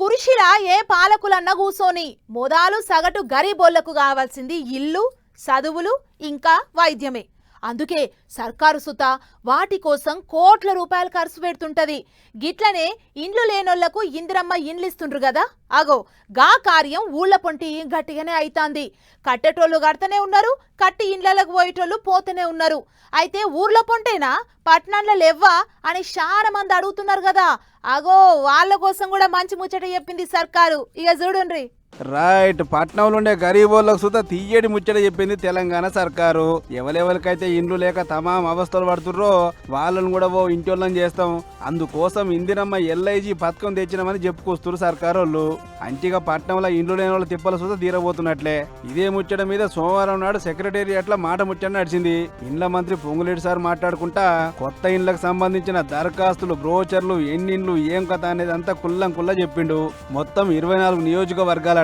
కురిషిలా ఏ పాలకులన్న కూసోని మొదలు సగటు గరీబోళ్లకు కావాల్సింది ఇల్లు, చదువులు ఇంకా వైద్యమే. అందుకే సర్కారు సుత వాటి కోసం కోట్ల రూపాయలు ఖర్చు పెడుతుంటది. గిట్లనే ఇండ్లు లేనోళ్లకు ఇందిరమ్మ ఇండ్లు ఇస్తుండ్రు కదా, అగో గా కార్యం ఊళ్ళ పొంటి గట్టిగానే అయితాంది. కట్టేటోళ్ళు కడతనే ఉన్నారు, కట్టి ఇండ్లకు పోయేటోళ్ళు పోతూనే ఉన్నారు. అయితే ఊర్లో పొంటేనా పట్టణంలో లేవ్వా అని చాలా మంది అడుగుతున్నారు కదా, అగో వాళ్ళ కోసం కూడా మంచి ముచ్చట చెప్పింది సర్కారు. ఇక చూడుండ్రి. రైట్, పట్నంలో ఉండే గరీబోళ్ళకు సుత తీయడి ముచ్చట చెప్పింది తెలంగాణ సర్కారు. ఎవరెవరికైతే ఇండ్లు లేక తమాం అవస్థలు పడుతుర్రో వాళ్ళను కూడా ఓ ఇంటోళ్ళని చేస్తాం, అందుకోసం ఇందిరమ్మ ఎల్ఐజీ పథకం తెచ్చినామని చెప్పుకొస్తున్నారు సర్కారు వాళ్ళు. అంటిగా పట్నంలో ఇండ్లు లేని వాళ్ళ తిప్పల సుత తీరబోతున్నట్లే. ఇదే ముచ్చట మీద సోమవారం నాడు సెక్రటేరియట్ మాట ముచ్చట నడిచింది. ఇండ్ల మంత్రి పొంగులేటి సార్ మాట్లాడుకుంటా కొత్త ఇండ్లకు సంబంధించిన దరఖాస్తులు, బ్రోచర్లు, ఎన్నిండ్లు ఏం కథ అనేది అంతా కుల్లం కుల్లా చెప్పిండు. మొత్తం 24 నియోజకవర్గాల.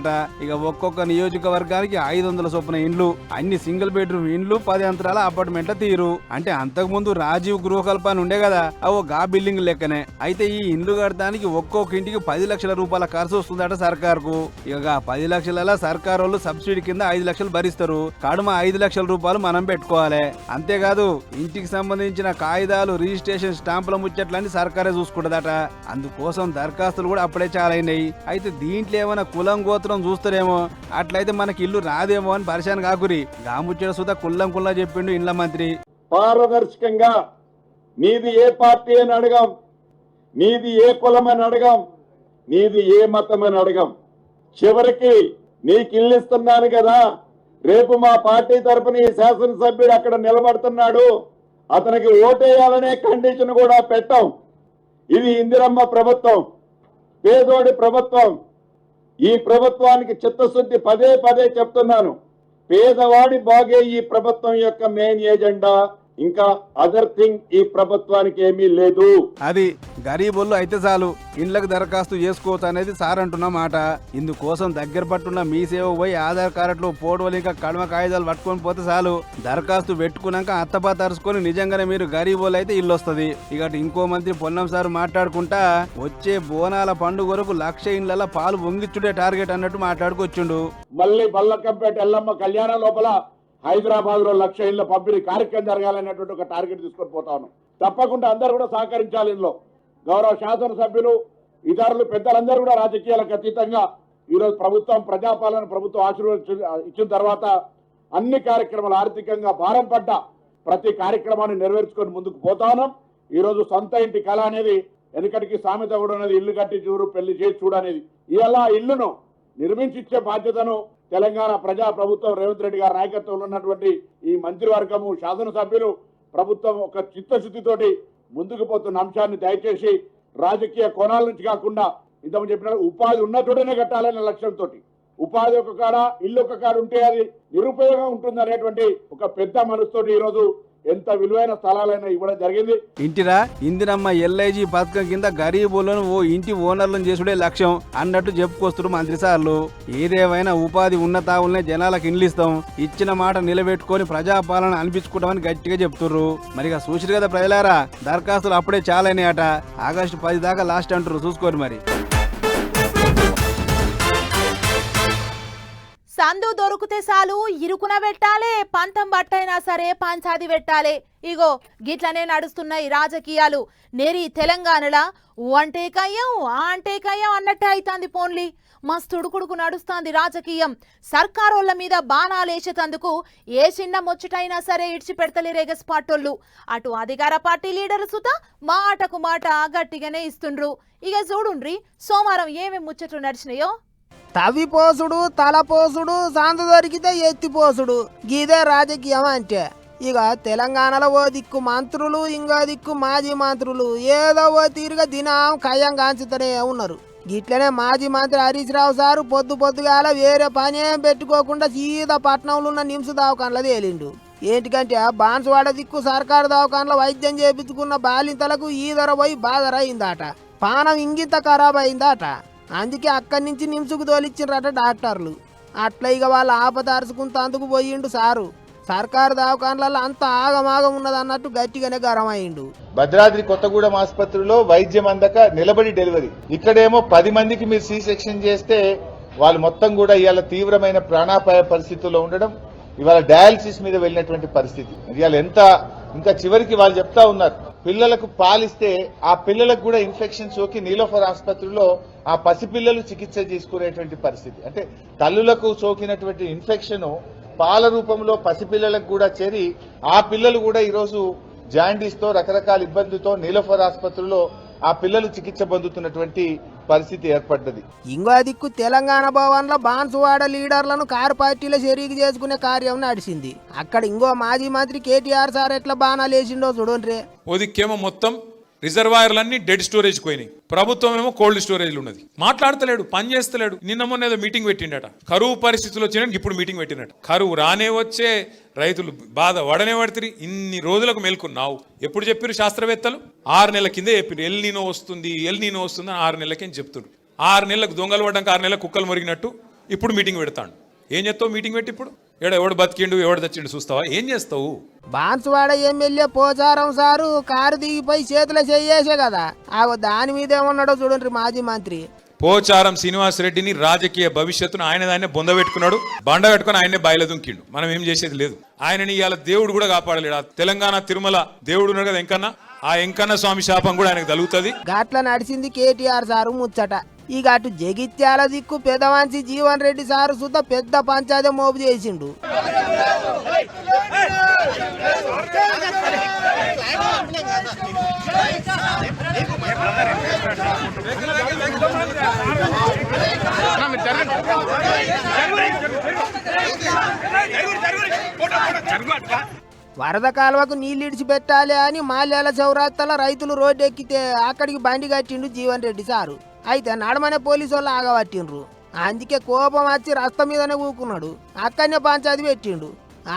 ఇక ఒక్కొక్క నియోజకవర్గానికి 500 చొప్పున ఇండ్లు, అన్ని సింగిల్ బెడ్రూమ్ ఇండ్లు, 10 అంతరాల అపార్ట్మెంట్ల తీరు. అంటే అంతకు ముందు రాజీవ్ గృహకల్పన ఉండే కదా, అవో గా బిల్డింగ్ లెక్కనే. అయితే ఈ ఇండ్లు కట్టడానికి ఒక్కొక్క ఇంటికి 10 లక్షల రూపాయల ఖర్చు వస్తుందట సర్కారుకు. ఇక 10 లక్షల సర్కారు వాళ్ళు సబ్సిడీ కింద 5 లక్షలు భరిస్తారు. కడుమ 5 లక్షల రూపాయలు మనం పెట్టుకోవాలి. అంతేకాదు ఇంటికి సంబంధించిన కాగితాలు, రిజిస్ట్రేషన్ స్టాంపుల ముచ్చట్లన్నీ సర్కారే చూసుకుంటదట. అందుకోసం దరఖాస్తులు కూడా అప్పుడే చాలా అయినాయి. అయితే దీంట్లో ఏమైనా కులం గోత్రం చూస్తారేమో, అట్లయితే మనకి ఇల్లు రాదేమో అని పరిశాన్ కాకురి. గాముచ్చట సుధా కుల్లం కుల్లా చెప్పిండు ఇండ్ల మంత్రి. పారదర్శకంగా నీది ఏ పార్టీ అని అడగం, నీది ఏ కులం అని అడగం, నీది ఏ మతం అని అడగం. చివరికి నీకు ఇల్లు ఇస్తున్నాను కదా, రేపు మా పార్టీ తరఫున ఈ శాసనసభ్యుడు అక్కడ నిలబడుతున్నాడు, అతనికి ఓటేయాలనే కండిషన్ కూడా పెట్టాం. ఇది ఇందిరమ్మ ప్రభుత్వం, పేదోడి ప్రభుత్వం. ఈ ప్రభుత్వానికి చిత్తశుద్ధి పదే పదే చెప్తున్నాను. పేదవాడి బాగే ఈ ప్రభుత్వం యొక్క మెయిన్ ఎజెండా. ఇంకా అదర్ థింగ్ ఈ ప్రభుత్వానికి ఏమీ లేదు. అది గరీబుల్లో అయితే చాలు ఇండ్లకు దరఖాస్తు చేసుకోవచ్చు అనేది సార్ అంటున్న మాట. ఇందుకోసం దగ్గర పట్టున్న మీ సేవ పోయి ఆధార్ కార్డులు, ఫోటోలు ఇంకా కడమ కాగితాలు పట్టుకొని పోతే చాలు. దరఖాస్తు పెట్టుకున్నాక అత్తపా తరుచుకొని నిజంగానే మీరు గరీబులు అయితే ఇల్లు వస్తుంది. ఇక ఇంకో మంత్రి పొన్నం సార్ మాట్లాడుకుంటా వచ్చే బోనాల పండుగ వరకు 1,00,000 ఇండ్ల పాలు పొంగిచ్చుడే టార్గెట్ అన్నట్టు మాట్లాడుకొచ్చిండు. మళ్ళీ బల్లకంపేట ఎల్లమ్మ కళ్యాణం లోపల హైదరాబాద్ లో 1,00,000 ఇళ్ల పంపిణీ కార్యక్రమం జరగాలనేటువంటి ఒక టార్గెట్ తీసుకొని పోతాను. తప్పకుండా అందరూ కూడా సహకరించాలి. ఇందులో గౌరవ శాసనసభ్యులు, ఇతరులు, పెద్దలందరూ కూడా రాజకీయాలకు అతీతంగా ఈరోజు ప్రభుత్వం, ప్రజాపాలన ప్రభుత్వం ఇచ్చిన తర్వాత అన్ని కార్యక్రమాలు, ఆర్థికంగా భారం పడ్డ ప్రతి కార్యక్రమాన్ని నెరవేర్చుకొని ముందుకు పోతాను. ఈరోజు సొంత ఇంటి కళ అనేది వెనుకటికి సామెత కూడా ఉన్నది, ఇల్లు కట్టి చూడు పెళ్లి చేసి చూడు అనేది. ఇలా ఇల్లును నిర్మించిచ్చే బాధ్యతను తెలంగాణ ప్రజా ప్రభుత్వం, రేవంత్ రెడ్డి గారి నాయకత్వంలో ఉన్నటువంటి ఈ మంత్రివర్గము, శాసనసభ్యులు, ప్రభుత్వం ఒక చిత్తశుద్ధితోటి ముందుకు పోతున్న అంశాన్ని దయచేసి రాజకీయ కోణాల నుంచి కాకుండా ఇంతకు చెప్పిన ఉపాధి ఉన్న చోటనే కట్టాలనే లక్ష్యంతో, ఉపాధి ఒక కాడ, ఇల్లు ఒక కాడ ఉంటే అది నిరుపయోగం ఉంటుంది అనేటువంటి ఒక పెద్ద మనసుతోటి ఈరోజు ఎంత విలువైన స్థలాలైనా ఇవ్వడం జరిగింది. ఇంటిరా ఇందిరమ్మ ఎల్ఐజీ పథకం కింద గరీబులను ఓ ఇంటి ఓనర్లను చేసుడే లక్ష్యం అన్నట్టు చెప్పుకొస్తున్నారు మంత్రి సార్లు. ఏదేమైనా ఉపాధి ఉన్నతావులనే జనాలకు ఇండ్లు ఇస్తాం, ఇచ్చిన మాట నిలబెట్టుకొని ప్రజాపాలన అనిపించుకుంటామని గట్టిగా చెప్తుర్రు. మరిగా చూసిరు కదా ప్రజలారా, దరఖాస్తులు అప్పుడే చాలైనాయట. ఆగస్టు 10 దాకా లాస్ట్ అంటారు, చూసుకోరు మరి. సందు దొరికితే చాలు ఇరుకున పెట్టాలే, పంతం బట్టైనా సరే పంచాది పెట్టాలే. ఇగో గిట్లనే నడుస్తున్నాయి రాజకీయాలు. నేరి తెలంగాణలో ఓ అంటే కయ్యం, ఆ అంటే కయ్యం అన్నట్టే అవుతుంది. పోన్లీ మస్తు ఉడుకుడుకు నడుస్తుంది రాజకీయం. సర్కారోళ్ల మీద బాణాలేసేటందుకు ఏ చిన్న ముచ్చటైనా సరే ఇడిచి పెడతలేరు ఎగస్పాటోళ్ళు. అటు అధికార పార్టీ లీడర్ సుత మాటకు మాట గట్టిగానే ఇస్తుండ్రు. ఇక చూడుండ్రి సోమవారం ఏమేమి ముచ్చట్లు నడిచినాయో. తవ్విపోసుడు, తలపోసుడు, సందు దొరికితే ఎత్తిపోసుడు, గీదే రాజకీయం అంటే. ఇక తెలంగాణలో ఓ దిక్కు మంత్రులు, ఇంకో దిక్కు మాజీ మంత్రులు ఏదో ఓ తీరుగా దినం కయ్యం కాంచుతూనే ఉన్నారు. గిట్లనే మాజీ మంత్రి హరీష్ రావు సారు పొద్దుగాల వేరే పని ఏం పెట్టుకోకుండా సీదా పట్నంలో ఉన్న నిమ్స్ దవాఖానలో తేలిండు. ఏంటికంటే బాన్సువాడ దిక్కు సర్కారు దవాఖానలో వైద్యం చేపించుకున్న బాలింతలకు ఈదర పోయి బాధరైందట, పానం ఇంగిత ఖరాబ్ అయిందట. అందుకే అక్కడి నుంచి నిమ్సుకు తోలిచ్చిండ్రట డాక్టర్లు. అట్లా ఇక వాళ్ళు ఆపదార్చుకుంటూ అందుకు పోయిండు సారు. సర్కారు దవాఖాన్లలో అంత ఆగమాగం ఉన్నది అన్నట్టు గట్టిగానే గరం అయిండు. భద్రాద్రి కొత్తగూడెం ఆసుపత్రిలో వైద్యం అందక నిలబడి డెలివరీ, ఇక్కడేమో 10 మందికి మీరు సి సెక్షన్ చేస్తే వాళ్ళు మొత్తం కూడా ఇవాళ తీవ్రమైన ప్రాణాపాయ పరిస్థితుల్లో ఉండడం, ఇవాళ డయాలసిస్ మీద వెళ్ళినటువంటి పరిస్థితి. ఇవాళ ఎంత ఇంకా చివరికి వాళ్ళు చెప్తా ఉన్నారు, పిల్లలకు పాలిస్తే ఆ పిల్లలకు కూడా ఇన్ఫెక్షన్ సోకి నీలోఫర్ ఆసుపత్రిలో ఆ పసిపిల్లలు చికిత్స చేసుకునేటువంటి పరిస్థితి. అంటే తల్లులకు సోకినటువంటి ఇన్ఫెక్షన్ పాల రూపంలో పసిపిల్లలకు కూడా చేరి ఆ పిల్లలు కూడా ఈరోజు జాండీస్ తో రకరకాల ఇబ్బందితో నీలోఫర్ ఆసుపత్రిలో ఆ పిల్లలు చికిత్స పొందుతున్నటువంటి పరిస్థితి ఏర్పడ్డది. ఇంకో దిక్కు తెలంగాణ భవన్లో బాన్సువాడ లీడర్లను కారు పార్టీలో షరీకు చేసుకునే కార్యం నడిచింది. అక్కడ ఇంకో మాజీ మంత్రి కేటీఆర్ సార్ ఎట్లా బాణాలు వేసిండో చూడండి. ఓ దిక్కేమో మొత్తం రిజర్వాయర్లన్నీ డెడ్ స్టోరేజ్ పోయినాయి, ప్రభుత్వం ఏమో కోల్డ్ స్టోరేజ్లు ఉన్నది. మాట్లాడతలేడు, పని చేస్తలేడు. నిన్న మొన్న ఏదో మీటింగ్ పెట్టిండట, కరువు పరిస్థితులు వచ్చినాక ఇప్పుడు మీటింగ్ పెట్టినట్టు. కరువు రానే వచ్చే రైతులు బాధ వడనే పడుతుంది. ఇన్ని రోజులకు మేల్కొన్నావు. ఎప్పుడు చెప్పారు శాస్త్రవేత్తలు? 6 నెలల కిందే చెప్పారు ఎల్ నీనో వస్తుంది అని 6 నెలలకేం చెప్తున్నారు. 6 నెలలకు దొంగలు పడ్డాక 6 నెలలకు కుక్కలు మొరిగినట్టు ఇప్పుడు మీటింగ్ పెడతాడు. ఏం చేస్తావు మీటింగ్ పెట్టి? ఇప్పుడు ఎవడు బతికిండు ఎవడు చచ్చిండు చూస్తావా? ఏం చేస్తావు? Banswada MLA Pocharam sir car దిగిపోయి చేతులు చేయేసే కదా, దాని మీద ఏమన్నాడో చూడండి మాజీ మంత్రి. పోచారం శ్రీనివాస్ రెడ్డిని రాజకీయ భవిష్యత్తును ఆయన బొంద పెట్టుకున్నాడు, బండ పెట్టుకుని ఆయనే బాయిల దుంకిండు. మనం ఏం చేసేది లేదు. ఆయనని ఇవాళ దేవుడు కూడా కాపాడలేడు. ఆ తెలంగాణ తిరుమల దేవుడు ఉన్నాడు కదా వెంకన్న, ఆ వెంకన్న స్వామి శాపం కూడా ఆయనకు తగులుతుంది. గట్ల నడిచింది కేటీఆర్ సారు ముచ్చట. ఇక అటు జగిత్యాల దిక్కు పెదవంచి జీవన్ రెడ్డి సారు సుత పెద్ద పంచాయతీ మోపు చేసిండు. వరద కాలువకు నీళ్ళు ఇడిచిపెట్టాలి అని మాల్యాల చౌరాత్తల రైతులు రోడ్డు ఎక్కితే అక్కడికి బండి కట్టిండు జీవన్ రెడ్డి సారు. అయితే నడమనే పోలీసు వాళ్ళు ఆగబట్టిండ్రు. అందుకే కోపం వచ్చి రస్త మీదనే కూకున్నాడు. అక్కడనే పంచాయతీ పెట్టిండు.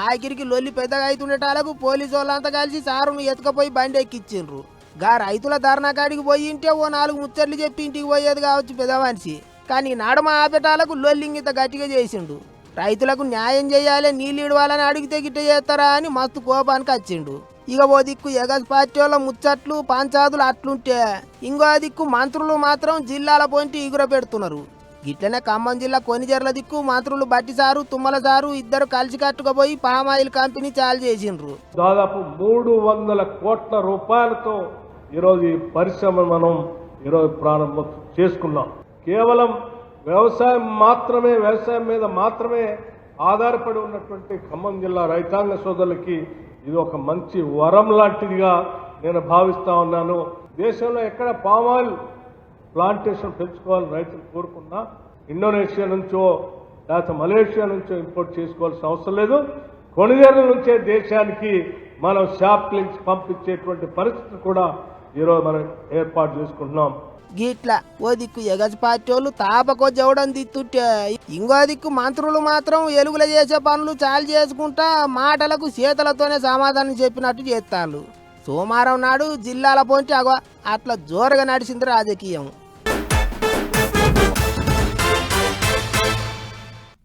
ఆఖరికి లొల్లి పెద్దగా అవుతుండేటాలకు పోలీసు వాళ్ళంతా కలిసి సారును ఎత్తుకపోయి బండి ఎక్కిచ్చిండ్రు. గా రైతుల ధర్నా కాడికి పోయి ఇంటే ఓ 4 ముచ్చట్లు చెప్పి ఇంటికి పోయేది కావచ్చు పెద్ద మనిషి. కానీ నడమ ఆపేటాలకు లొల్లింగిత గట్టిగా చేసిండు. రైతులకు న్యాయం చేయాలి, నీళ్ళు ఇడవాలని అడిగితే గిట్ట చేస్తారా అని మస్తు కోపానికి వచ్చిండు. ఇక ఓ దిక్కు ఎగస్ పార్టీ వాళ్ళ ముచ్చట్లు పంచాదులు అట్లుంటే, ఇంకో దిక్కు మంత్రులు మాత్రం జిల్లాల పొంటి ఎగుర పెడుతున్నారు. గిట్లనే ఖమ్మం జిల్లా కొనిజర్ల దిక్కు మంత్రులు బట్టి సారు తుమ్మల సారు ఇద్దరు కలిసి కట్టుకుపోయి పామాయిల్ కంపెనీ చాలు చేసిండ్రు. దాదాపు 300 కోట్ల రూపాయలతో ఈరోజు ఈ పరిశ్రమ మనం ఈరోజు ప్రారంభం చేసుకున్నాం. కేవలం వ్యవసాయం మీద మాత్రమే ఆధారపడి ఉన్నటువంటి ఖమ్మం జిల్లా రైతాంగ సోదరులకి ఇది ఒక మంచి వరం లాంటిదిగా నేను భావిస్తా ఉన్నాను. దేశంలో ఎక్కడ పామాయిల్ ప్లాంటేషన్ పెంచుకోవాలని రైతులు కోరుకున్నా ఇండోనేషియా నుంచో లేకపోతే మలేషియా నుంచో ఇంపోర్ట్ చేసుకోవాల్సిన అవసరం లేదు. కొనుగోలు నుంచే దేశానికి మనం శాప్లింగ్స్ పంపించేటువంటి పరిస్థితి కూడా ఈరోజు మనం ఏర్పాటు చేసుకుంటున్నాం. గిట్లా ఓ దిక్కు ఎగసి పార్టీ వాళ్ళు తాపకో జవడం దిత్తుంటే, ఇంకో దిక్కు మంత్రులు మాత్రం ఎలుగుల చేసే పనులు చాలు చేసుకుంటా మాటలకు చేతులతోనే సమాధానం చెప్పినట్టు చేస్తారు. సోమవారం నాడు జిల్లాల పొంచి అట్లా జోరుగా నడిచింది రాజకీయం.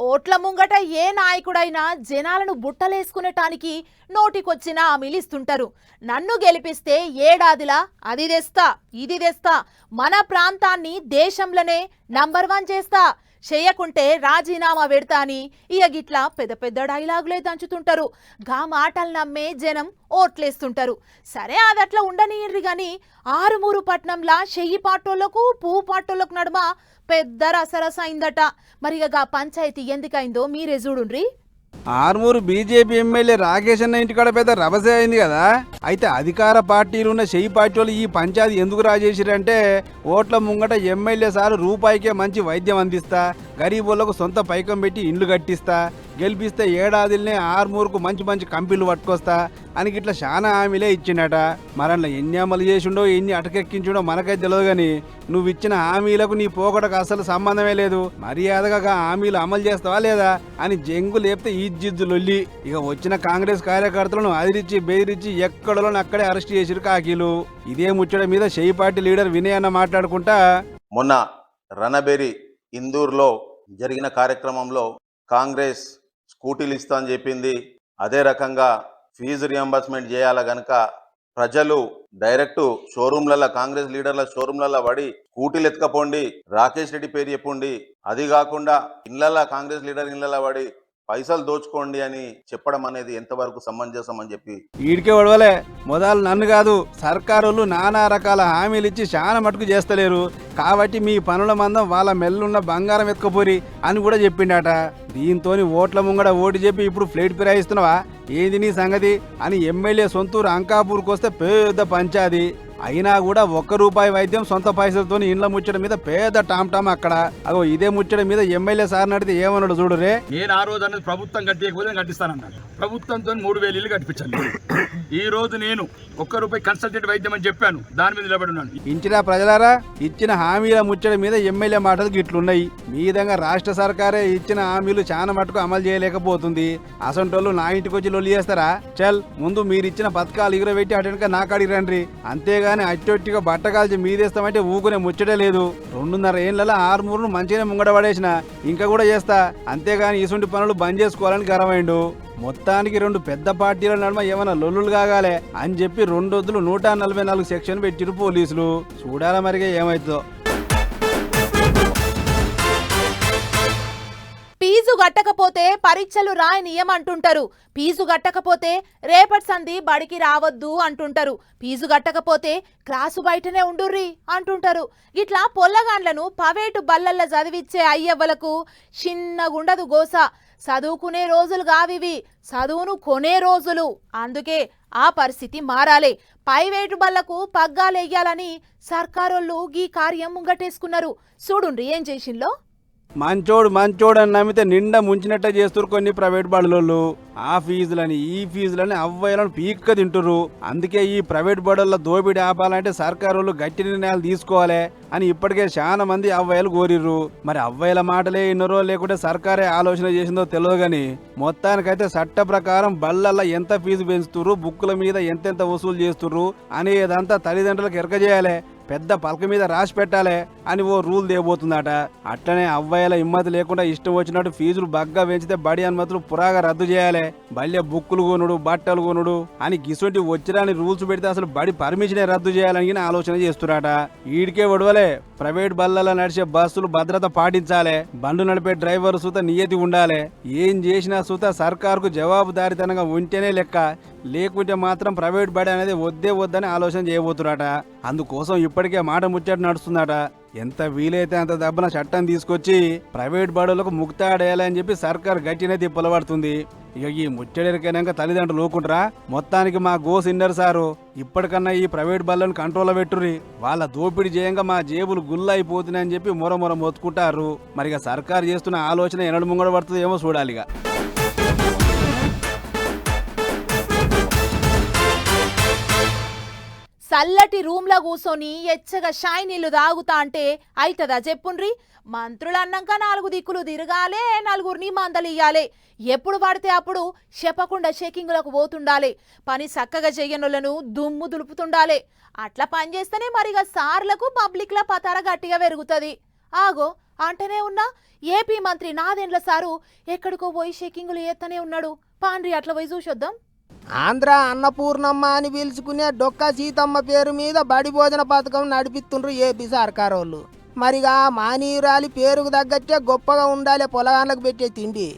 ఓట్ల ముంగట ఏ నాయకుడైనా జనాలను బుట్టలేసుకునేటానికి నోటికొచ్చిన హామీలిస్తుంటారు. నన్ను గెలిపిస్తే ఏడాదిలా అది తెస్తా ఇది తెస్తా, మన ప్రాంతాన్ని దేశంలోనే నంబర్ 1 చేస్తా, చేయకుంటే రాజీనామా పెడతా అని ఇక గిట్లా పెద్ద పెద్ద డైలాగులే దంచుతుంటారు. గా మాటలు నమ్మే జనం ఓట్లేస్తుంటారు. సరే అదట్లా ఉండనీయండి గాని ఆరుమూరు పట్నంలా చెయ్యి పాటోళ్లకు పువ్వు పాటోళ్లకు నడుమ పెద్ద రసరస అయిందట. మరిగా పంచాయతీ ఎందుకైందో మీరే చూడుండ్రి. ఆర్మూరు బీజేపీ ఎమ్మెల్యే రాకేష్ అన్న ఇంటికాడ పెద్ద రభసే అయింది కదా. అయితే అధికార పార్టీలు ఉన్న చెయ్యి పార్టీ వాళ్ళు ఈ పంచాయతీ ఎందుకు రాజేసిరంటే, ఓట్ల ముంగట ఎమ్మెల్యే సార్ రూపాయికే మంచి వైద్యం అందిస్తా, గరీబులకు సొంత పైకం పెట్టి ఇండ్లు కట్టిస్తా, గెలిపిస్తే ఏడాదిలోనే ఆర్మూరుకు మంచి మంచి కంపెనీలు పట్టుకొస్తా అని ఇట్లా చాలా హామీలే ఇచ్చిండట. మరట్లా ఎన్ని అమలు చేసిండో ఎన్ని అటకెక్కించుడో మనకైతే తెలియదు కానీ నువ్వు ఇచ్చిన హామీలకు నీ పోకడకు అసలు సంబంధమే లేదు. మర్యాదగా హామీలు అమలు చేస్తావా లేదా అని జంగు లేపితే ఈ జిద్దులొల్లి. ఇక వచ్చిన కాంగ్రెస్ కార్యకర్తలను అదిరించి బెదిరించి ఎక్కడలో అక్కడే అరెస్ట్ చేసిరు కాకీలు. ఇదే ముచ్చట మీద చెయ్యి పార్టీ లీడర్ వినయ్ అన్న మాట్లాడుకుంటా, మొన్న రణబేరి ఇందూర్లో జరిగిన కార్యక్రమంలో కాంగ్రెస్ స్కూటీలు ఇస్తా అని చెప్పింది, అదే రకంగా ఫీజు రియంబర్స్మెంట్ చేయాల గనక ప్రజలు డైరెక్ట్ షోరూమ్లలో కాంగ్రెస్ లీడర్ల షోరూమ్లలో పడి స్కూటీలు ఎత్తుకపోండి, రాకేష్ రెడ్డి పేరు చెప్పుండి, అది కాకుండా ఇళ్ళల్లో కాంగ్రెస్ లీడర్ ఇళ్ళల్లో పడి పైసలు దోచుకోండి అని చెప్పడం అనేది ఎంతవరకు సమంజసం అని చెప్పి ఈడికే ఒడవలే మొదలు నన్ను కాదు, సర్కారులు నానా రకాల హామీలు ఇచ్చి చాలా మటుకు చేస్తలేరు కాబట్టి మీ పనుల మందం వాళ్ళ మెల్లున్న బంగారం ఎత్తుకపోరి అని కూడా చెప్పిండట. దీంతో ఓట్ల ముంగడ ఓటు చెప్పి ఇప్పుడు ఫ్లైట్ ఫిరాయిస్తున్నావా ఏంది నీ సంగతి అని ఎమ్మెల్యే సొంతూరు అంకాపూర్కి వస్తే పెద్ద పంచాది. అయినా కూడా ₹1 వైద్యం సొంత పైసలతో ఇండ్ల ముచ్చట మీద పెద్ద టామ్ అక్కడ. అగో ఇదే ముచ్చట మీద ఎమ్మెల్యే సార్ నడితే ఏమన్నాడు చూడురే. నేను ఆ రోజు అనేది ప్రభుత్వం కట్టేయకపోతే కట్టిస్తానన్నాను. ప్రభుత్వంతో 3000 ఇల్లు కట్టించాను. ఈ రోజు నేను ₹1 కన్సల్టెంట్ వైద్యం అని చెప్పాను, దాని మీద నిలబడి ఉన్నాను. ఇంచినా ప్రజలారా, ఇచ్చిన హామీల ముచ్చట మీద ఎమ్మెల్యే మాటలు గిట్లున్నాయి. మీ విధంగా రాష్ట్ర సర్కారే ఇచ్చిన హామీలు చాలా మటుకు అమలు చేయలేకపోతుంది. అసంటోళ్ళు నా ఇంటికి వచ్చి లొల్లి చేస్తారా? చల్ ముందు మీరిచ్చిన పథకాలు ఎగురబెట్టి అటెనక నాకాడికి రండి. అంతేగాని అట్టొట్టిగా బట్టకాల్చి మీదేస్తామంటే ఊకునే ముచ్చటే లేదు. 2.5 ఏళ్లలో 6 మంచిగానే ముంగడ పడేసిన, ఇంకా కూడా చేస్తా. అంతేగాని ఇసుంటి పనులు బంద్ చేసుకోవాలని గరమైండు. మొత్తానికి 2 పెద్ద పార్టీల నడుమ ఏమైనా లొల్లులు కాగాలే అని చెప్పి 2 వద్దులు 144 సెక్షన్ పెట్టిరు పోలీసులు. చూడాల మరిగా ఏమైతుందో. ఫీజు కట్టకపోతే పరీక్షలు రాయనీయమంటుంటారు. ఫీజు కట్టకపోతే రేపటి సంధి బడికి రావద్దు అంటుంటారు. ఫీజు కట్టకపోతే క్లాసు బయటనే ఉండుర్రి అంటుంటారు. ఇట్లా పొల్లగాండ్లను ప్రైవేటు బల్లల్లో చదివిచ్చే అయ్యవ్వలకు చిన్నగుండదు గోస. చదువుకునే రోజులు కావివి, చదువును కొనే రోజులు. అందుకే ఆ పరిస్థితి మారాలి. ప్రైవేటు బళ్లకు పగ్గాలెయ్యాలని సర్కారోళ్ళు ఈ కార్యం ముంగటేసుకున్నారు. చూడుండ్రి ఏం చేసిందో. మంచోడు అని నమ్మితే నిండా ముంచినట్టే చేస్తున్నారు కొన్ని ప్రైవేట్ బడులు. ఆ ఫీజులని ఈ ఫీజులని అవ్వయ్యలను పీక్క తింటురు. అందుకే ఈ ప్రైవేట్ బడుల్లో దోపిడీ ఆపాలంటే సర్కారు గట్టి నిర్ణయాలు తీసుకోవాలి అని ఇప్పటికే చాలా మంది అవ్వయ్యలు కోరిర్రు. మరి అవ్వయ్యల మాటలే ఇన్నరో లేకుంటే సర్కారే ఆలోచన చేసిందో తెలియదు గాని మొత్తానికైతే చట్ట ప్రకారం బళ్ళల్లో ఎంత ఫీజు పెంచుతుర్రు, బుక్కుల మీద ఎంతెంత వసూలు చేస్తుర్రు అనేదంతా తల్లిదండ్రులకు ఎరక చేయాలి, పెద్ద పలక మీద రాసి పెట్టాలి అని ఓ రూల్ దేబోతుందట. అట్లనే అవ్వయ్యల హిమ్మతి లేకుండా ఇష్టం వచ్చినట్టు ఫీజులు బగ్గా పెంచితే బడి అనుమతులు పురాగా రద్దు చేయాలి. బళ్ళే బుక్కులు కొనుడు, బట్టలు కొనుడు అని గిసొంటి వచ్చిరాని రూల్స్ పెడితే అసలు బడి పర్మిషనే రద్దు చేయాలని ఆలోచన చేస్తున్నారట. ఈడికే ఒడవలే ప్రైవేట్ బళ్ళలో నడిచే బస్సులు భద్రత పాటించాలి, బండ్లు నడిపే డ్రైవర్ సుత నియతి ఉండాలి. ఏం చేసినా సుత సర్కారుకు జవాబుదారితనంగా ఉంటేనే లెక్క, లేకుంటే మాత్రం ప్రైవేట్ బడి అనేది వద్దని ఆలోచన చేయబోతున్నట. అందుకోసం ఇప్పటికే మాట ముచ్చట నడుస్తుందట. ఎంత వీలైతే అంత దబ్బన చట్టం తీసుకొచ్చి ప్రైవేట్ బడులకు ముక్తాడేయాలని చెప్పి సర్కార్ గట్టినే తిప్పలబడుతుంది. ఇక ఈ ముచ్చటెరికైనాక తల్లిదండ్రులు ఊకుంటారా? మొత్తానికి మా గోసిన్నర్ సారు ఇప్పటికన్నా ఈ ప్రైవేట్ బళ్ళను కంట్రోల్లో పెట్టుర్రి, వాళ్ళ దోపిడీ చేయంగా మా జేబులు గుల్లైపోతున్నాయని చెప్పి మొర మొత్తుకుంటారు. మరిగా సర్కారు చేస్తున్న ఆలోచన ఎన్నడు ముంగడ పడుతుందో ఏమో చూడాలిగా. చల్లటి రూమ్లో కూర్చొని ఎచ్చగా షాయ్ నీళ్లు తాగుతా అంటే అయితదా చెప్పుండ్రి? మంత్రులు అన్నాక 4 దిక్కులు తిరగాలే, 4గురిని మందలియ్యాలి. ఎప్పుడు పడితే అప్పుడు చెప్పకుండా చెకింగులకు పోతుండాలి. పని చక్కగా చెయ్యనులను దుమ్ము దులుపుతుండాలి. అట్లా పని చేస్తేనే మరిగా సార్లకు పబ్లిక్ల పతార గట్టిగా పెరుగుతుంది. ఆగో అంటనే ఉన్నా ఏపీ మంత్రి నాదెండ్ల సారు ఎక్కడికో పోయి చెకింగులు చేస్తూనే ఉన్నాడు. పాండ్రి అట్లా పోయి చూసొద్దాం. ఆంధ్ర అన్నపూర్ణమ్మ అని పిలుచుకునే డొక్క సీతమ్మ పేరు మీద బడి భోజన పథకం నడిపిస్తుండ్రు ఏపీ సర్కారోళ్ళు. మరిగా మానీయురాలి పేరుకు తగ్గట్టే గొప్పగా ఉండాలి పొలగాండ్లకు పెట్టే తిండి.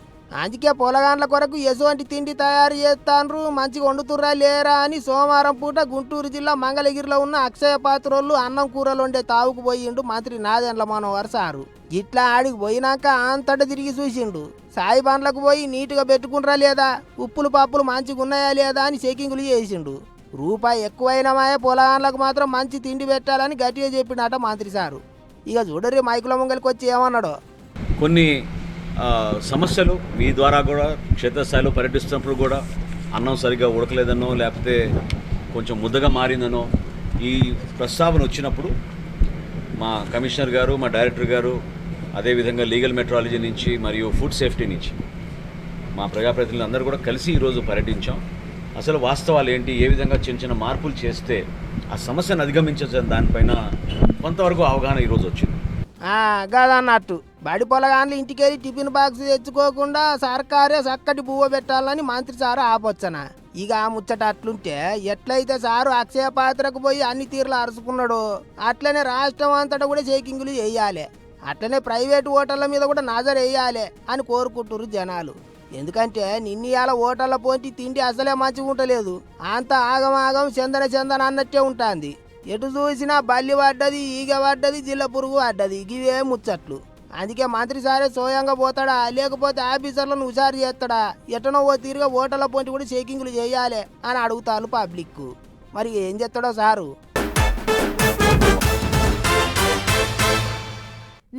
అందుకే పొలగాండ్ల కొరకు ఎటువంటి తిండి తయారు చేస్తాండ్రు, మంచిగా వండుతుర్రా లేరా అని సోమవారం పూట గుంటూరు జిల్లా మంగళగిరిలో ఉన్న అక్షయ పాత్రోళ్ళు అన్నం కూరలు వండే తావుకు పోయిండు మంత్రి నాదెండ్ల మనోహర్ సారు. ఇట్లా ఆడికి పోయినాక అంతటా తిరిగి చూసిండు. సాయి బండ్లకు పోయి నీట్గా పెట్టుకుంటారా లేదా, ఉప్పులు పప్పులు మంచిగా ఉన్నాయా లేదా అని చెకింగులు చేసిండు. రూపాయి ఎక్కువైనమాయే పొలగాండ్లకు మాత్రం మంచి తిండి పెట్టాలని గట్టిగా చెప్పిండట మంత్రి సారు. ఇక చూడరి మైకుల ముంగలికి వచ్చి ఏమన్నాడో. కొన్ని సమస్యలు మీ ద్వారా కూడా క్షేత్రస్థాయిలో పర్యటిస్తున్నప్పుడు కూడా అన్నం సరిగ్గా ఉడకలేదనో లేకపోతే కొంచెం ముద్దగా మారిందనో ఈ ప్రస్తావన వచ్చినప్పుడు మా కమిషనర్ గారు, మా డైరెక్టర్ గారు, అదేవిధంగా లీగల్ మెట్రాలజీ నుంచి మరియు ఫుడ్ సేఫ్టీ నుంచి మా ప్రజాప్రతినిధులు అందరూ కూడా కలిసి ఈరోజు పర్యటించాం. అసలు వాస్తవాలు ఏంటి, ఏ విధంగా చిన్న మార్పులు చేస్తే ఆ సమస్యను అధిగమించే దానిపైన కొంతవరకు అవగాహన ఈరోజు వచ్చింది. గదన్నట్టు బడి పొలగాన్లు ఇంటికెళ్ళి టిఫిన్ బాక్స్ తెచ్చుకోకుండా సర్కారే చక్కటి పువ్వు పెట్టాలని మంత్రి సారు ఆపొచ్చనా. ఇక ఆ ముచ్చట అట్లుంటే ఎట్లయితే సారు అక్షయ పాత్రకు పోయి అన్ని తీర్లు అరుచుకున్నాడు అట్లనే రాష్ట్రం అంతటా కూడా చెకింగులు చేయాలి, అట్లనే ప్రైవేట్ ఓటర్ల మీద కూడా నజర్ వేయాలి అని కోరుకుంటున్నారు జనాలు. ఎందుకంటే నిన్నయాల ఓటర్ల పోటీ తిండి అసలే మంచిగా ఉండలేదు, అంత ఆగమాగం చందన అన్నట్టే ఉంటుంది. ఎటు చూసినా బల్లి పడ్డది, ఈగ పడ్డది, జిల్ల పురుగు పడ్డది, ఇవే ముచ్చట్లు. అందుకే మంత్రి సారే స్వయంగా పోతాడా లేకపోతే ఆఫీసర్లను హుషారు చేస్తాడా, ఎటనో ఓ తీరుగా ఓటర్ల పోటీ కూడా చెకింగ్లు చేయాలి అని అడుగుతారు పబ్లిక్. మరి ఏం చేస్తాడో సారు.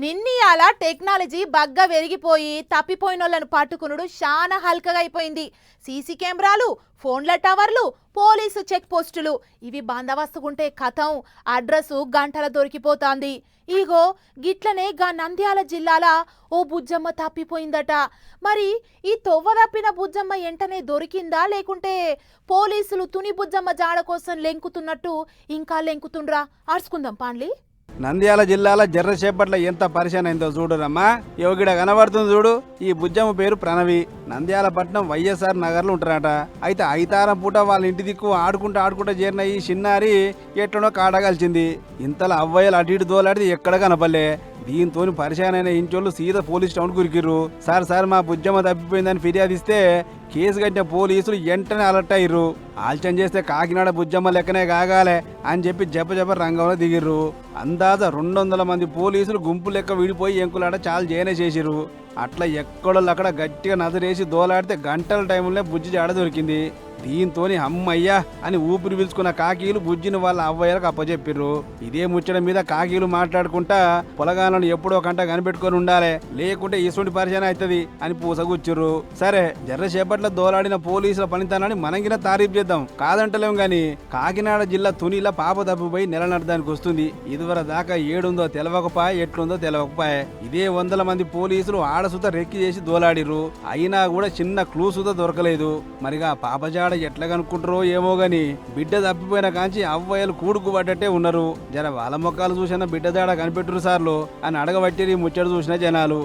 నిన్నయాల టెక్నాలజీ బగ్గా పెరిగిపోయి తప్పిపోయినోళ్లను పట్టుకునుడు చాలా హల్కగా అయిపోయింది. సీసీ కెమెరాలు, ఫోన్ల టవర్లు, పోలీసు చెక్ పోస్టులు ఇవి బందోబస్తుకుంటే కథం అడ్రస్ గంటల దొరికిపోతాంది. ఇగో గిట్లనే గా నంద్యాల జిల్లాల ఓ బుజ్జమ్మ తప్పిపోయిందట. మరి ఈ తొవ్వ తప్పిన బుజ్జమ్మ ఎంటనే దొరికిందా లేకుంటే పోలీసులు తుని బుజ్జమ్మ జాడ కోసం లెంకుతున్నట్టు ఇంకా లెంకుతుండ్రా? అరుచుకుందాం పాండ్లి. నంద్యాల జిల్లాల జర్రసేపట్ల ఎంత పరిశాన్ అయిందో చూడురమ్మా. యోగిడ కనబడుతుంది చూడు, ఈ బుజ్జమ్మ పేరు ప్రణవి. నంద్యాల పట్నం వైఎస్ఆర్ నగర్లో ఉంటారట. అయితే ఐతారం పూట వాళ్ళ ఇంటి దిక్కు ఆడుకుంటా చేరిన ఈ చిన్నారి ఎట్లనో కాడగలిచింది. ఇంతలో అవ్వయ్యలు అటు ఇటు దోలాడితే ఎక్కడ కనపల్లే. దీంతో పరిశానైన ఇంచోళ్ళు సీదా పోలీస్ స్టేషన్ కురికిర్రు. సార్ మా బుజ్జమ్మ తప్పిపోయిందని ఫిర్యాదు ఇస్తే కేసు కట్టిన పోలీసులు వెంటనే అలర్ట్ అయ్యారు. ఆల్చం చేస్తే కాకినాడ బుజ్జమ్మ లెక్కనే కాగాలే అని చెప్పి జప రంగంలో దిగిర్రు. అందాజ 200 మంది పోలీసులు గుంపు లెక్క విడిపోయి ఎంకులాట చాలా చేయనే చేసిర్రు. అట్లా ఎక్కడోళ్ళు అక్కడ గట్టిగా నజరేసి దోలాడితే గంటల టైంలో బుజ్జి జాడ దొరికింది. దీంతో అమ్మయ్యా అని ఊపిరి పీల్చుకున్న కాకీలు బుజ్జిని వాళ్ళ అవ్వయ్యలకు అప్పచెప్పిర్రు. ఇదే ముచ్చట మీద కాకీలు మాట్లాడుకుంటా పొలగాలను ఎప్పుడో కంట కనిపెట్టుకొని ఉండాలి, లేకుంటే ఇసుంటి పరిచయం అవుతుంది అని పూసగుచ్చిర్రు. సరే జర్రసేపట్లో దోలాడిన పోలీసుల పనితనాన్ని మనంగిన తారీఫ్ చేద్దాం, కాదంటలేం గాని కాకినాడ జిల్లా తునిలా పాప తప్పిపోయి నెల నడదానికి వస్తుంది. ఇదివర దాకా ఏడుందో తెలవకపాయ, ఎట్లుందో తెలవకపాయ. ఇదే 100 మంది పోలీసులు ఆడసుత రెక్కి చేసి దోలాడిర్రు. అయినా కూడా చిన్న క్లూ సుత దొరకలేదు. మరిగా పాపజాడ ఎట్లా కనుక్కుంటారో ఏమో గాని బిడ్డ తప్పిపోయిన కాంచి అవ్వయ్యలు కూడుకు పడ్డట్టే ఉన్నారు. జర వాళ్ళ మొక్కలు చూసిన బిడ్డ జాడ కనిపెట్టురు సార్లు అని అడగబట్టి ముచ్చట చూసిన జనాలు.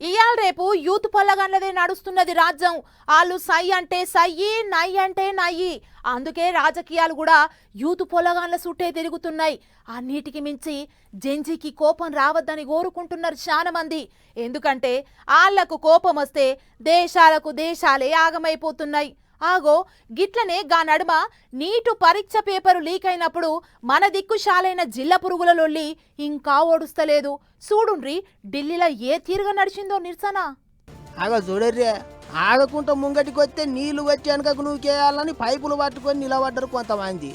ఇయాల రేపు యూత్ పొల్లగన్లదే నడుస్తున్నది రాజ్యం. వాళ్ళు సై అంటే సయ్యి, నై అంటే నయ్యి. అందుకే రాజకీయాలు కూడా యూత్ పొల్లగాన్ల చుట్టే తిరుగుతున్నాయి. అన్నిటికి మించి జెంజీకి కోపం రావద్దని కోరుకుంటున్నారు చాలా మంది. ఎందుకంటే వాళ్లకు కోపం వస్తే దేశాలే ఆగమైపోతున్నాయి. ఆగో గిట్లనే గా నడుమ నీటు పరీక్ష పేపరు లీక్ అయినప్పుడు మన దిక్కుశాలైన జిల్ల పురుగుల లొల్లి ఇంకా ఓడుస్తలేదు. చూడుండ్రి ఢిల్లీలో ఏ తీరుగా నడిచిందో నిరసన. చూడర్రే, ఆగకుండా ముంగటికి వస్తే నీళ్లు వచ్చి వెనకకు నువ్వుకేయాలని పైపులు పట్టుకొని నిలబడ్డరు కొంతమంది.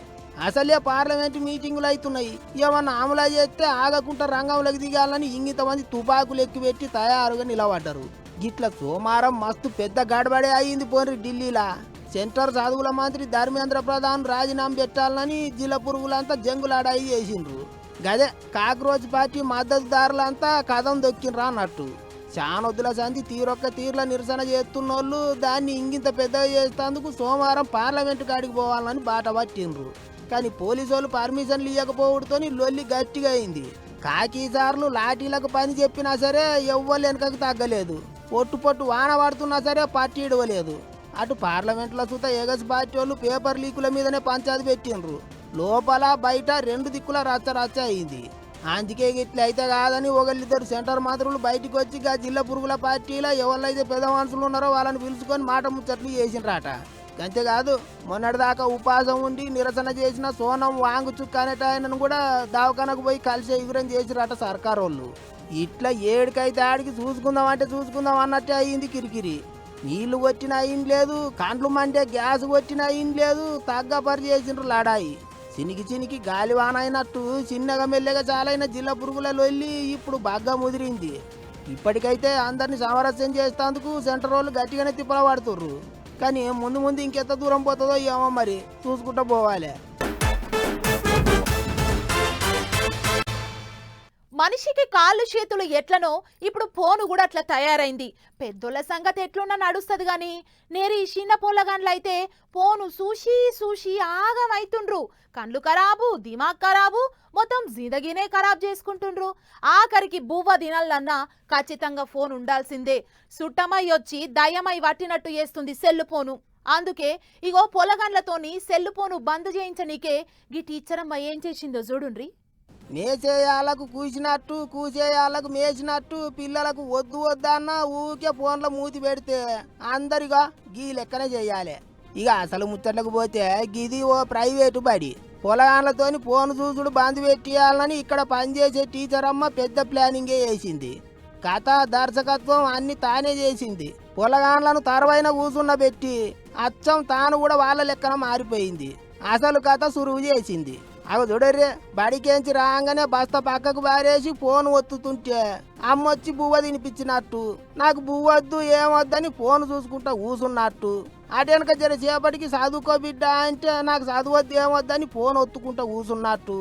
అసలే పార్లమెంట్ మీటింగులు అవుతున్నాయి, ఏమన్నా అమలు చేస్తే ఆగకుండా రంగంలోకి దిగాలని ఇంగితమంది తుపాకులు ఎక్కిపెట్టి తయారుగా నిలబడ్డరు. గిట్ల సోమవారం మస్తు పెద్ద గడబడే అయింది పోన్రి ఢిల్లీలా. సెంటర్ చదువుల మంత్రి ధర్మేంద్ర ప్రధాన్ రాజీనామా పెట్టాలని జిల్లా పురుగులంతా జంగులాడాయి చేసిండ్రు. గదే కాక్రోచ్ పార్టీ మద్దతుదారులంతా కథం దొక్కినరా అన్నట్టు. చానొద్దుల సంధి తీరొక్క నిరసన చేస్తున్నోళ్ళు దాన్ని ఇంగింత పెద్దగా చేసేందుకు సోమవారం పార్లమెంటు కాడికి పోవాలని బాట పట్టిండ్రు. కానీ పోలీసు వాళ్ళు పర్మిషన్లు ఇవ్వకపోవడంతో లొల్లి గట్టిగా అయింది. కాకీసార్లు లాఠీలకు పని చెప్పినా సరే ఎవ్వరు వెనకకు తగ్గలేదు. పొట్టు వాన పడుతున్నా సరే పట్టి ఇడవలేదు. అటు పార్లమెంట్లో సుత ఎగస్ పార్టీ వాళ్ళు పేపర్ లీకుల మీదనే పంచాది పెట్టిండ్రు. లోపల బయట 2 దిక్కుల రచ్చ అయింది. అందుకే ఇట్లా అయితే కాదని ఒకళ్ళిద్దరు సెంటర్ మంత్రులు బయటకు వచ్చి గా జిల్లా పురుగుల పార్టీలో ఎవరైతే పెద్ద మనుషులు ఉన్నారో వాళ్ళని పిలుచుకొని మాట ముచ్చట్లు చేసిండ్రాట. అంతేకాదు మొన్నటిదాకా ఉపాసం ఉండి నిరసన చేసిన సోనం వాంగుచుక్ అనేట ఆయనను కూడా దవాఖానకు పోయి కలిసి వివరం చేసిరట సర్కారు వాళ్ళు. ఇట్లా ఏడికైతే ఆడికి చూసుకుందాం అన్నట్టే అయ్యింది కిరికిరి. నీళ్లు కొట్టిన అయ్యింది లేదు, కండ్లు మంటే గ్యాస్ కొట్టిన అయ్యింది లేదు, తగ్గపరి చేసిండ్రు లడాయి. చినికి గాలివాన అయినట్టు చిన్నగా మెల్లగా చాలైన జిల్లా పురుగుల లొల్లి ఇప్పుడు బాగా ముదిరింది. ఇప్పటికైతే అందరినీ సామరస్యం చేసేందుకు సెంటర్ వాళ్ళు గట్టిగానే తిప్పల పడుతుర్రు. కానీ ముందు ఇంకెంత దూరం పోతుందో ఏమో మరి చూసుకుంటూ పోవాలి. మన మనిషికి కాళ్ళు చేతులు ఎట్లనో ఇప్పుడు ఫోను కూడా అట్లా తయారైంది. పెద్దోళ్ళ సంగతి ఎట్లున్నా నడుస్తుంది గాని నేరి చిన్న పొలగాండ్లైతే ఫోను చూసి చూసి ఆగమైతుండ్రు. కండ్లు ఖరాబు, దిమాగ్ ఖరాబు, మొత్తం జిందగీనే ఖరాబ్ చేసుకుంటుండ్రు. ఆఖరికి బువ్వ దినాలన్నా ఖచ్చితంగా ఫోన్ ఉండాల్సిందే. సుట్టమై వచ్చి దయ్యమై వట్టినట్టు చేస్తుంది సెల్లు ఫోను. అందుకే ఇగో పొలగాండ్లతోని సెల్లు ఫోను బంద్ చేయించనీకే గీ టీచరమ్మ ఏం చేసిందో చూడుండ్రి. మేసేయాలకు కూసినట్టు కూసేయాలకు మేసినట్టు పిల్లలకు వద్దు వద్దన్న ఊకే ఫోన్లో మూతి పెడితే అందరిగా గీ లెక్కనే చేయాలి. ఇక అసలు ముచ్చట్లకు పోతే గిది ఓ ప్రైవేటు బడి. పొలగాన్లతోని ఫోన్ చూసుడు బంద్ పెట్టియాలని ఇక్కడ పనిచేసే టీచర్ అమ్మ పెద్ద ప్లానింగే వేసింది. కథ దర్శకత్వం అన్ని తానే చేసింది. పొలగాన్లను తరవైన కూసున్న పెట్టి అచ్చం తాను కూడా వాళ్ళ లెక్కన మారిపోయింది. అసలు కథ సురువు చేసింది. అవి చూడర్రే, బడికేంచి రాగానే బస్తా పక్కకు బారేసి ఫోన్ ఒత్తుతుంటే అమ్మొచ్చి బువ్వ తినిపించినట్టు, నాకు బువ్వొద్దు ఏమొద్దని ఫోన్ చూసుకుంటా కూసున్నట్టు, అటెనక జర చేపటికి చదువుకో బిడ్డ అంటే నాకు చదువద్దు ఏమొద్దని ఫోన్ ఒత్తుకుంటా కూసున్నట్టు,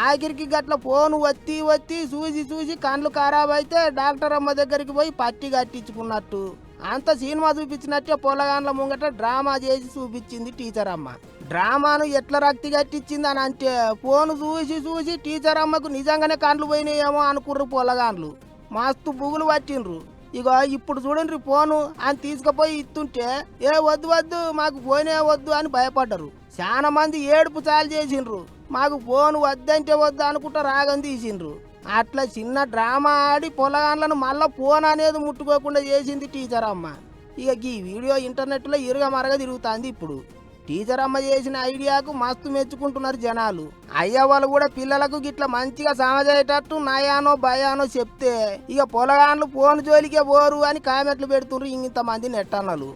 ఆఖరికి గట్ల ఫోన్ ఒత్తి ఒత్తి చూసి చూసి కండ్లు ఖరాబ్ అయితే డాక్టర్ అమ్మ దగ్గరికి పోయి పట్టి కట్టించుకున్నట్టు, అంత సినిమా చూపించినట్టే పొలగాన్ల ముంగట డ్రామా చేసి చూపించింది టీచర్ అమ్మ. డ్రామాను ఎట్లా రక్తి కట్టించింది అని అంటే ఫోన్ చూసి చూసి టీచర్ అమ్మకు నిజంగానే కండ్లు పోయినాయేమో అనుకుర్రు పొలగాన్లు. మస్తు బుగులు పట్టిండ్రు. ఇగో ఇప్పుడు చూడండి ఫోను అని తీసుకుపోయి ఇస్తుంటే ఏ వద్దు వద్దు మాకు ఫోనే వద్దు అని భయపడ్డరు. చాలా మంది ఏడుపు చాలు చేసిండ్రు. మాకు ఫోన్ వద్దంటే వద్దు అనుకుంటా రాగం తీసిండ్రు. అట్లా చిన్న డ్రామా ఆడి పొలగాన్లను మళ్ళా ఫోన్ అనేది ముట్టుకోకుండా చేసింది టీచర్ అమ్మ. ఇక ఈ వీడియో ఇంటర్నెట్లో ఇరుగ మరగ తిరుగుతుంది. ఇప్పుడు టీచర్ అమ్మ చేసిన ఐడియాకు మస్తు మెచ్చుకుంటున్నారు జనాలు. అయ్యా వాళ్ళు కూడా పిల్లలకు గిట్లా మంచిగా సమజయ్యేటట్టు నయానో భయానో చెప్తే ఇక పొలగాన్లు ఫోన్ జోలికే పోరు అని కామెంట్లు పెడుతున్నారు ఇంతమంది నెట్టన్నలు.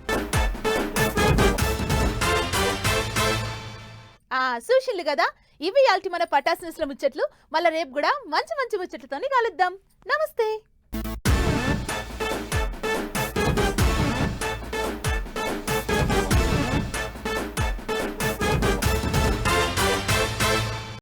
చూసిండ్రు కదా, ఇవి మన పటాస్ న్యూస్ల ముచ్చట్లు. మళ్ళీ రేపు కూడా మంచి మంచి ముచ్చట్లతోని కలుద్దాం. నమస్తే.